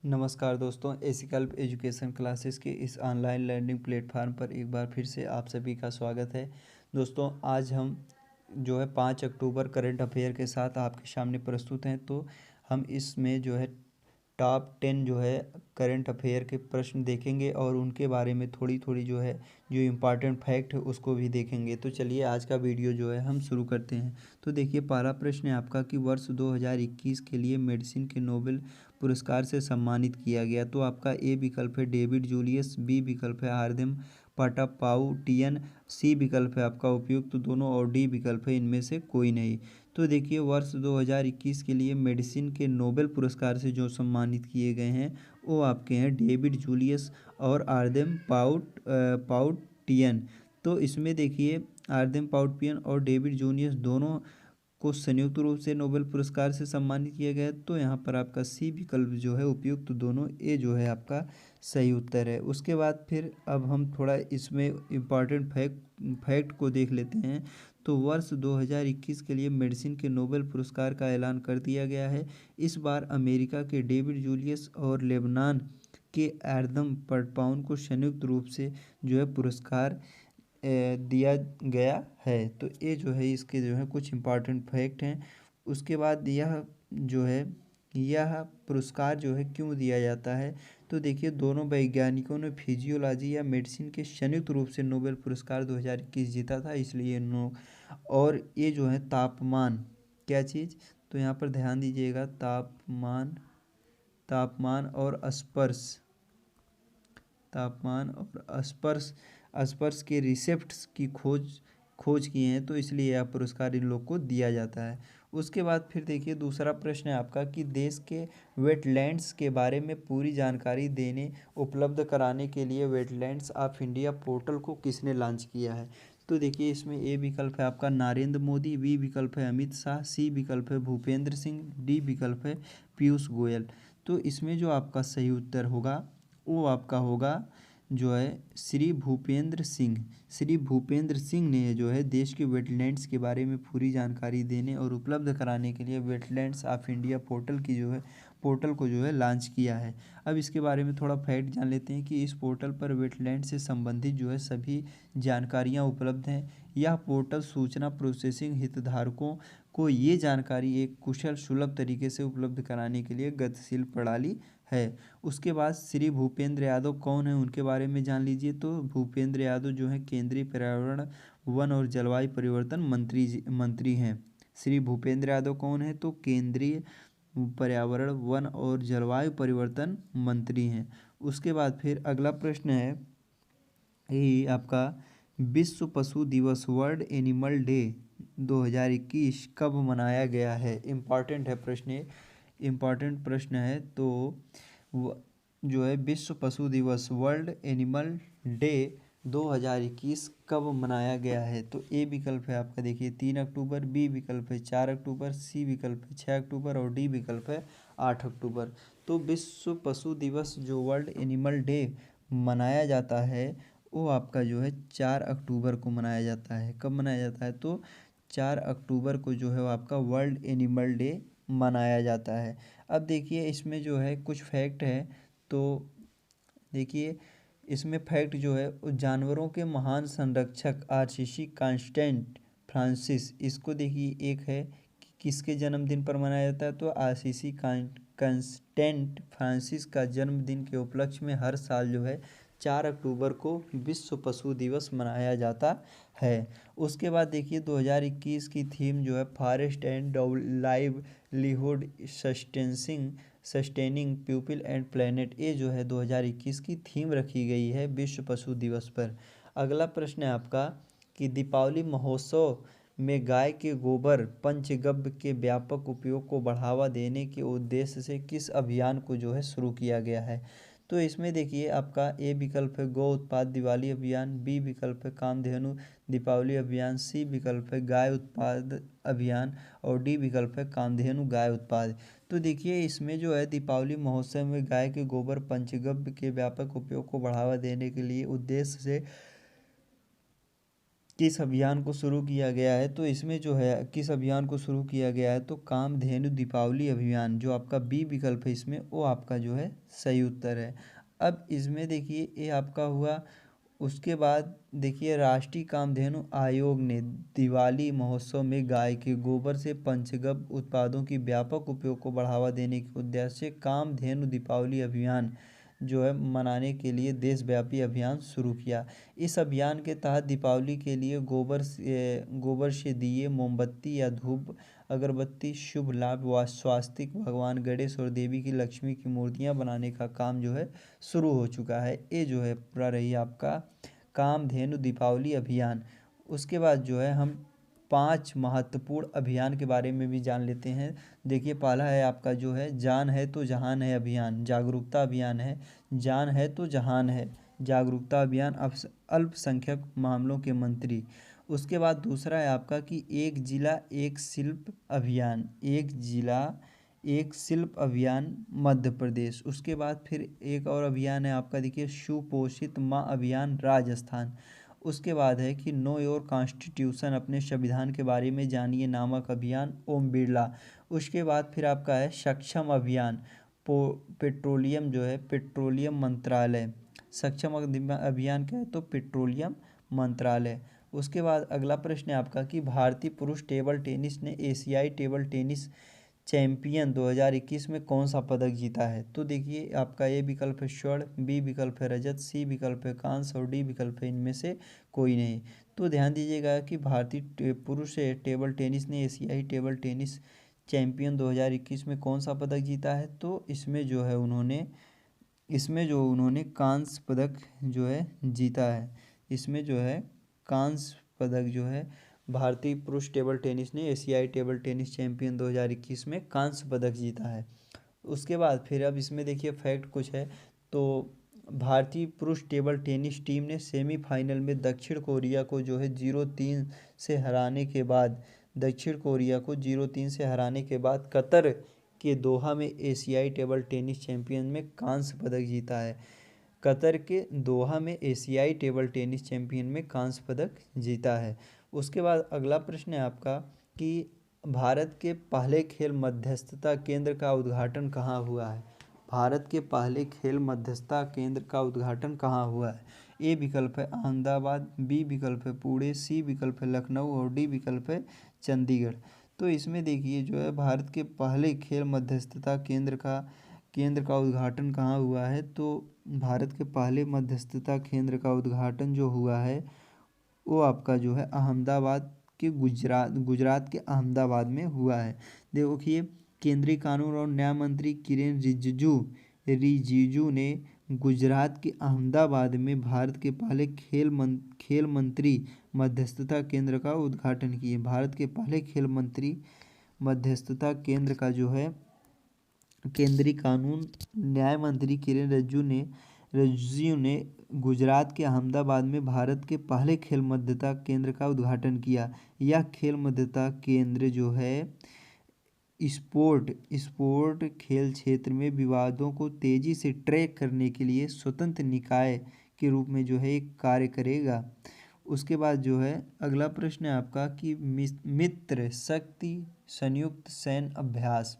नमस्कार दोस्तों, एसिकल्प education classes के इस ऑनलाइन लर्निंग प्लेटफार्म पर एक बार फिर से आप सभी का स्वागत है। दोस्तों, आज हम जो है 5 अक्टूबर करंट अफेयर के साथ आपके सामने प्रस्तुत हैं। तो हम इसमें जो है टॉप 10 जो है करंट अफेयर के प्रश्न देखेंगे और उनके बारे में थोड़ी थोड़ी जो है जो इम्पॉर्टेंट फैक्ट है उसको भी देखेंगे। तो चलिए आज का वीडियो जो है हम शुरू करते हैं। तो देखिए, पहला प्रश्न है आपका कि वर्ष 2021 के लिए मेडिसिन के नोबेल पुरस्कार से सम्मानित किया गया। तो आपका ए विकल्प है डेविड जूलियस, बी विकल्प है आर्देम पटापाउटियन, सी विकल्प है आपका उपयुक्त दोनों और डी विकल्प है इनमें से कोई नहीं। तो देखिए, वर्ष 2021 के लिए मेडिसिन के नोबेल पुरस्कार से जो सम्मानित किए गए हैं वो आपके हैं डेविड जूलियस और आर्देम पाउटियन। तो इसमें देखिए, आर्देम पाउटियन और डेविड जूलियस दोनों को संयुक्त रूप से नोबेल पुरस्कार से सम्मानित किया गया है। तो यहाँ पर आपका सी विकल्प जो है उपयुक्त दोनों, ए जो है आपका सही उत्तर है। उसके बाद फिर अब हम थोड़ा इसमें इम्पॉर्टेंट फैक्ट को देख लेते हैं। तो वर्ष 2021 के लिए मेडिसिन के नोबेल पुरस्कार का ऐलान कर दिया गया है। इस बार अमेरिका के डेविड जूलियस और लेबनान के आर्दम पटपाउन को संयुक्त रूप से जो है पुरस्कार दिया गया है। तो ये जो है इसके जो है कुछ इम्पॉर्टेंट फैक्ट हैं। उसके बाद यह पुरस्कार जो है क्यों दिया जाता है। तो देखिए, दोनों वैज्ञानिकों ने फिजियोलॉजी या मेडिसिन के संयुक्त रूप से नोबेल पुरस्कार 2021 जीता था, इसलिए और ये जो है तापमान, क्या चीज़, तो यहाँ पर ध्यान दीजिएगा, तापमान और स्पर्श, स्पर्श के रिसेप्टर्स की खोज किए हैं। तो इसलिए यह पुरस्कार इन लोग को दिया जाता है। उसके बाद फिर देखिए, दूसरा प्रश्न है आपका कि देश के वेटलैंड्स के बारे में पूरी जानकारी देने उपलब्ध कराने के लिए वेटलैंड्स ऑफ इंडिया पोर्टल को किसने लॉन्च किया है। तो देखिए, इसमें ए विकल्प है आपका नरेंद्र मोदी, बी विकल्प है अमित शाह, सी विकल्प है भूपेंद्र सिंह, डी विकल्प है पीयूष गोयल। तो इसमें जो आपका सही उत्तर होगा वो आपका होगा जो है श्री भूपेंद्र सिंह। श्री भूपेंद्र सिंह ने जो है देश के वेटलैंड्स के बारे में पूरी जानकारी देने और उपलब्ध कराने के लिए वेटलैंड्स ऑफ इंडिया पोर्टल को जो है लॉन्च किया है। अब इसके बारे में थोड़ा फैक्ट जान लेते हैं कि इस पोर्टल पर वेटलैंड से संबंधित जो है सभी जानकारियां उपलब्ध हैं। यह पोर्टल सूचना प्रोसेसिंग हितधारकों को ये जानकारी एक कुशल सुलभ तरीके से उपलब्ध कराने के लिए गतिशील प्रणाली है। उसके बाद श्री भूपेंद्र यादव कौन है उनके बारे में जान लीजिए। तो भूपेंद्र यादव जो है केंद्रीय पर्यावरण, वन और जलवायु परिवर्तन मंत्री हैं। श्री भूपेंद्र यादव कौन है, तो केंद्रीय पर्यावरण, वन और जलवायु परिवर्तन मंत्री हैं। उसके बाद फिर अगला प्रश्न है यही आपका विश्व पशु दिवस, वर्ल्ड एनिमल डे 2021 कब मनाया गया है। इम्पॉर्टेंट प्रश्न है। तो जो है विश्व पशु दिवस, वर्ल्ड एनिमल डे 2021 कब मनाया गया है। तो ए विकल्प है आपका देखिए 3 अक्टूबर, बी विकल्प है 4 अक्टूबर, सी विकल्प है 6 अक्टूबर और डी विकल्प है 8 अक्टूबर। तो विश्व पशु दिवस जो वर्ल्ड एनिमल डे मनाया जाता है वो आपका जो है 4 अक्टूबर को मनाया जाता है। कब मनाया जाता है, तो 4 अक्टूबर को जो है वो आपका वर्ल्ड एनिमल डे मनाया जाता है। अब देखिए, इसमें जो है कुछ फैक्ट है। तो देखिए, इसमें फैक्ट जो है जानवरों के महान संरक्षक आरसीसी कांस्टेंट फ्रांसिस, इसको देखिए एक है कि किसके जन्मदिन पर मनाया जाता है। तो आरसीसी कांस्टेंट फ्रांसिस का जन्मदिन के उपलक्ष्य में हर साल जो है 4 अक्टूबर को विश्व पशु दिवस मनाया जाता है। उसके बाद देखिए, 2021 की थीम जो है forest and livelihood sustaining people and planet, ये जो है 2021 की थीम रखी गई है विश्व पशु दिवस पर। अगला प्रश्न है आपका कि दीपावली महोत्सव में गाय के गोबर पंचगव्य के व्यापक उपयोग को बढ़ावा देने के उद्देश्य से किस अभियान को जो है शुरू किया गया है। तो इसमें देखिए, आपका ए विकल्प है गौ उत्पाद दिवाली अभियान, बी विकल्प है कामधेनु दीपावली अभियान, सी विकल्प है गाय उत्पाद अभियान और डी विकल्प है कामधेनु गाय उत्पाद। तो देखिए, इसमें जो है दीपावली महोत्सव में गाय के गोबर पंचगव्य के व्यापक उपयोग को बढ़ावा देने के लिए उद्देश्य से किस अभियान को शुरू किया गया है, तो इसमें जो है किस अभियान को शुरू किया गया है, तो कामधेनु दीपावली अभियान, जो आपका बी विकल्प है इसमें, वो आपका जो है सही उत्तर है। अब इसमें देखिए ये आपका हुआ। उसके बाद देखिए राष्ट्रीय कामधेनु आयोग ने दिवाली महोत्सव में गाय के गोबर से पंचगव्य उत्पादों की व्यापक उपयोग को बढ़ावा देने के उद्देश्य से कामधेनु दीपावली अभियान जो है मनाने के लिए देशव्यापी अभियान शुरू किया। इस अभियान के तहत दीपावली के लिए गोबर से दिए, मोमबत्ती या धूप अगरबत्ती, शुभ लाभ व स्वास्तिक, भगवान गणेश और देवी की लक्ष्मी की मूर्तियां बनाने का काम जो है शुरू हो चुका है। ये जो है पूरा रही आपका कामधेनु दीपावली अभियान। उसके बाद जो है हम 5 महत्वपूर्ण अभियान के बारे में भी जान लेते हैं। देखिए पहला है आपका जो है जान है तो जहान है अभियान, जागरूकता अभियान है। जान है तो जहान है जागरूकता अभियान, अल्पसंख्यक मामलों के मंत्री। उसके बाद दूसरा है आपका कि एक जिला एक शिल्प अभियान, एक जिला एक शिल्प अभियान मध्य प्रदेश। उसके बाद फिर एक और अभियान है आपका, देखिए सुपोषित माँ अभियान राजस्थान। उसके बाद है कि नो योर कॉन्स्टिट्यूशन, अपने संविधान के बारे में जानिए नामक अभियान, ओम बिरला। उसके बाद फिर आपका है सक्षम अभियान, पेट्रोलियम जो है पेट्रोलियम मंत्रालय। सक्षम अभियान क्या है, तो पेट्रोलियम मंत्रालय। उसके बाद अगला प्रश्न है आपका कि भारतीय पुरुष टेबल टेनिस ने एशियाई टेबल टेनिस चैंपियन 2021 में कौन सा पदक जीता है। तो देखिए आपका ए विकल्प है स्वर्ण, बी विकल्प है रजत, सी विकल्प है कांस्य और डी विकल्प है इनमें से कोई नहीं। तो ध्यान दीजिएगा कि भारतीय पुरुष टेबल टेनिस ने एशियाई टेबल टेनिस चैंपियन 2021 में कौन सा पदक जीता है, तो इसमें जो उन्होंने कांस्य पदक जो है जीता है। इसमें जो है कांस्य पदक जो है भारतीय पुरुष टेबल टेनिस ने एशियाई टेबल टेनिस चैंपियन 2021 में कांस्य पदक जीता है। उसके बाद फिर अब इसमें देखिए फैक्ट कुछ है। तो भारतीय पुरुष टेबल टेनिस टीम ने सेमीफाइनल में दक्षिण कोरिया को जो है 0-3 से हराने के बाद कतर के दोहा में एशियाई टेबल टेनिस चैंपियन में कांस्य पदक जीता है। कतर के दोहा में एशियाई टेबल टेनिस चैंपियन में कांस्य पदक जीता है। उसके बाद अगला प्रश्न है आपका कि भारत के पहले खेल मध्यस्थता केंद्र का उद्घाटन कहाँ हुआ है। भारत के पहले खेल मध्यस्थता केंद्र का उद्घाटन कहाँ हुआ है। ए विकल्प है अहमदाबाद, बी विकल्प है पुणे, सी विकल्प है लखनऊ और डी विकल्प है चंडीगढ़। तो इसमें देखिए जो है भारत के पहले खेल मध्यस्थता केंद्र का उद्घाटन कहाँ हुआ है, तो भारत के पहले मध्यस्थता केंद्र का उद्घाटन जो हुआ है वो आपका जो है गुजरात के अहमदाबाद में हुआ है। देखिए केंद्रीय कानून और न्याय मंत्री किरेन रिजिजू ने गुजरात के अहमदाबाद में भारत के पहले खेल मंत्री मध्यस्थता केंद्र का उद्घाटन किए। भारत के पहले खेल मंत्री मध्यस्थता केंद्र का जो है केंद्रीय कानून न्याय मंत्री किरेन रिजिजू ने गुजरात के अहमदाबाद में भारत के पहले खेल मध्यस्थता केंद्र का उद्घाटन किया। यह खेल मध्यस्थता केंद्र जो है स्पोर्ट खेल क्षेत्र में विवादों को तेजी से ट्रैक करने के लिए स्वतंत्र निकाय के रूप में जो है एक कार्य करेगा। उसके बाद जो है अगला प्रश्न है आपका कि मित्र शक्ति संयुक्त सैन्य अभ्यास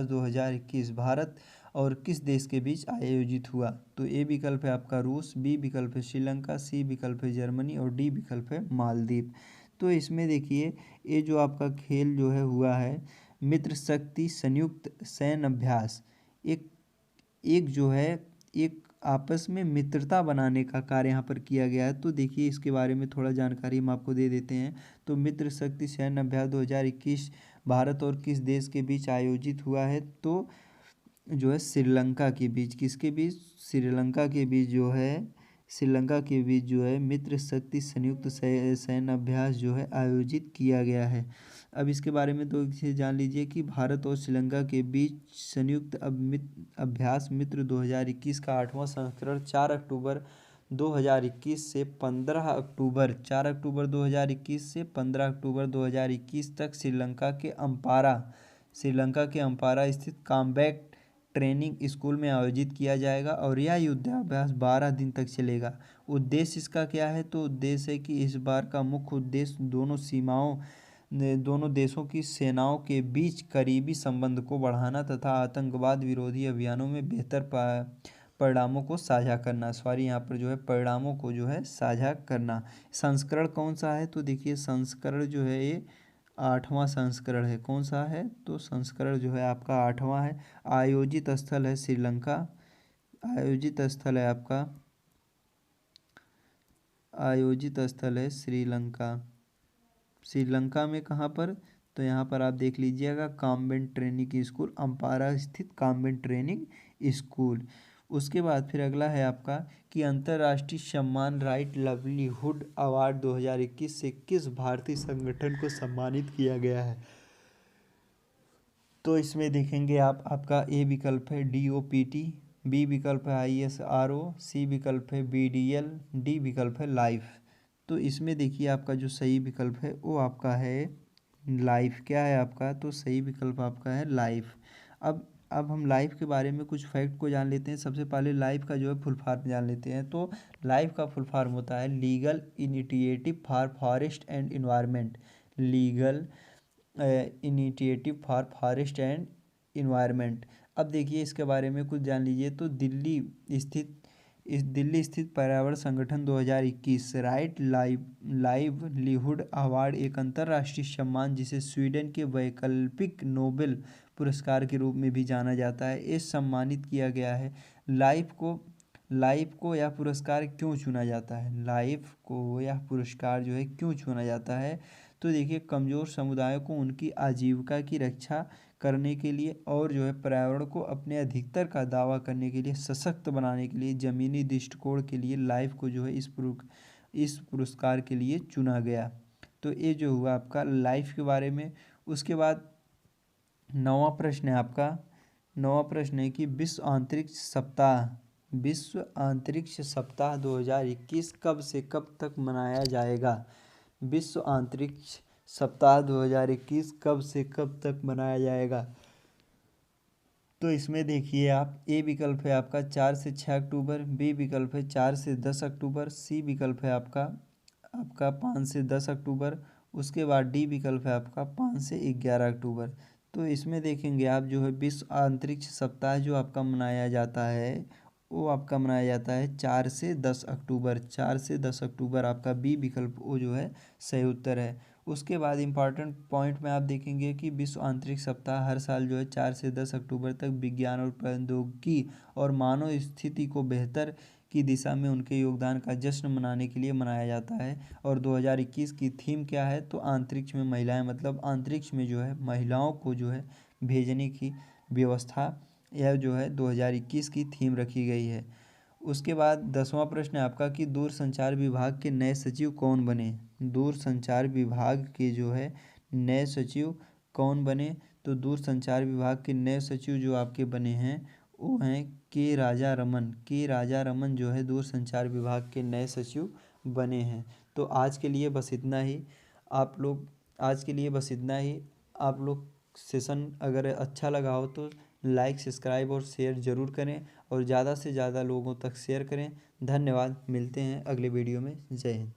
2021 भारत और किस देश के बीच आयोजित हुआ। तो ए विकल्प है आपका रूस, बी विकल्प है श्रीलंका, सी विकल्प है जर्मनी और डी विकल्प है मालदीव। तो इसमें देखिए ये जो आपका खेल जो है हुआ है मित्र शक्ति संयुक्त सैन्य अभ्यास, एक जो है एक आपस में मित्रता बनाने का कार्य यहाँ पर किया गया है। तो देखिए इसके बारे में थोड़ा जानकारी हम आपको दे देते हैं। तो मित्र शक्ति सैन्य अभ्यास 2021 भारत और किस देश के बीच आयोजित हुआ है, तो जो है श्रीलंका के बीच। किसके बीच, श्रीलंका के बीच जो है मित्र शक्ति संयुक्त सैन्य अभ्यास जो है आयोजित किया गया है। अब इसके बारे में तो इसे जान लीजिए कि भारत और श्रीलंका के बीच संयुक्त अभ्यास मित्र 2021 का 8वां संस्करण 4 अक्टूबर 2021 से 15 अक्टूबर 2021 तक श्रीलंका के अम्पारा स्थित कॉम्बैट ट्रेनिंग स्कूल में आयोजित किया जाएगा और यह युद्धाभ्यास 12 दिन तक चलेगा। उद्देश्य इसका क्या है? तो उद्देश्य है कि इस बार का मुख्य उद्देश्य दोनों देशों की सेनाओं के बीच करीबी संबंध को बढ़ाना तथा आतंकवाद विरोधी अभियानों में बेहतर परिणामों को साझा करना। यहाँ पर जो है परिणामों को जो है साझा करना। संस्करण कौन सा है? तो देखिए संस्करण जो है ये 8वां संस्करण है। कौन सा है? तो संस्करण जो है आपका 8वां है। आयोजित स्थल है श्रीलंका। आयोजित स्थल है आपका आयोजित स्थल है श्रीलंका। श्रीलंका में कहाँ पर? तो यहाँ पर आप देख लीजिएगा कॉम्बेंट ट्रेनिंग स्कूल, अम्पारा स्थित कॉम्बेंट ट्रेनिंग स्कूल। उसके बाद फिर अगला है आपका कि अंतर्राष्ट्रीय सम्मान राइट लाइवलीहुड अवार्ड 2021 से किस भारतीय संगठन को सम्मानित किया गया है? तो इसमें देखेंगे आप, आपका ए विकल्प है DOPT, बी विकल्प है ISRO, सी विकल्प है BDL, डी विकल्प है लाइफ। तो इसमें देखिए आपका जो सही विकल्प है वो आपका है लाइफ। क्या है आपका? तो सही विकल्प आपका है लाइफ। अब हम लाइफ के बारे में कुछ फैक्ट को जान लेते हैं। सबसे पहले लाइफ का जो है फुल फॉर्म जान लेते हैं। तो लाइफ का फुल फॉर्म होता है legal initiative for forest and environment. Legal initiative for forest and environment. अब देखिए इसके बारे में कुछ जान लीजिए। तो दिल्ली स्थित पर्यावरण संगठन 2021 राइट लाइवलीहुड अवार्ड एक अंतर्राष्ट्रीय सम्मान जिसे स्वीडन के वैकल्पिक नोबेल पुरस्कार के रूप में भी जाना जाता है। इस सम्मानित किया गया है। लाइफ को यह पुरस्कार क्यों चुना जाता है? लाइफ को यह पुरस्कार जो है क्यों चुना जाता है? तो देखिए कमज़ोर समुदायों को उनकी आजीविका की रक्षा करने के लिए और जो है पर्यावरण को अपने अधिकतर का दावा करने के लिए सशक्त बनाने के लिए ज़मीनी दृष्टिकोण के लिए लाइफ को जो है इस पुरस्कार के लिए चुना गया। तो ये जो हुआ आपका लाइफ के बारे में। उसके बाद 9वां प्रश्न है आपका। 9वां प्रश्न है कि विश्व अंतरिक्ष सप्ताह 2021 कब से कब तक मनाया जाएगा? विश्व अंतरिक्ष सप्ताह 2021 कब से कब तक मनाया जाएगा? तो इसमें देखिए आप, ए विकल्प है आपका 4 से 6 अक्टूबर, बी विकल्प है 4 से 10 अक्टूबर, सी विकल्प है आपका 5 से 10 अक्टूबर। उसके बाद डी विकल्प है आपका 5 से 11 अक्टूबर। तो इसमें देखेंगे आप जो है विश्व अंतरिक्ष सप्ताह जो आपका मनाया जाता है वो आपका मनाया जाता है 4 से 10 अक्टूबर। 4 से 10 अक्टूबर आपका बी विकल्प वो जो है सही उत्तर है। उसके बाद इम्पॉर्टेंट पॉइंट में आप देखेंगे कि विश्व अंतरिक्ष सप्ताह हर साल जो है 4 से 10 अक्टूबर तक विज्ञान और प्रौद्योगिकी और मानव स्थिति को बेहतर की दिशा में उनके योगदान का जश्न मनाने के लिए मनाया जाता है। और 2021 की थीम क्या है? तो अंतरिक्ष में महिलाएं, मतलब अंतरिक्ष में जो है महिलाओं को जो है भेजने की व्यवस्था, यह जो है 2021 की थीम रखी गई है। उसके बाद 10वां प्रश्न है आपका कि दूरसंचार विभाग के नए सचिव कौन बने? दूरसंचार विभाग के जो है नए सचिव कौन बने? तो दूरसंचार विभाग के नए सचिव जो आपके बने हैं वो हैं के राजा रमन जो है दूरसंचार विभाग के नए सचिव बने हैं। तो आज के लिए बस इतना ही। आप लोग सेशन अगर अच्छा लगा हो तो लाइक, सब्सक्राइब और शेयर ज़रूर करें और ज़्यादा से ज़्यादा लोगों तक शेयर करें। धन्यवाद। मिलते हैं अगले वीडियो में। जय हिंद।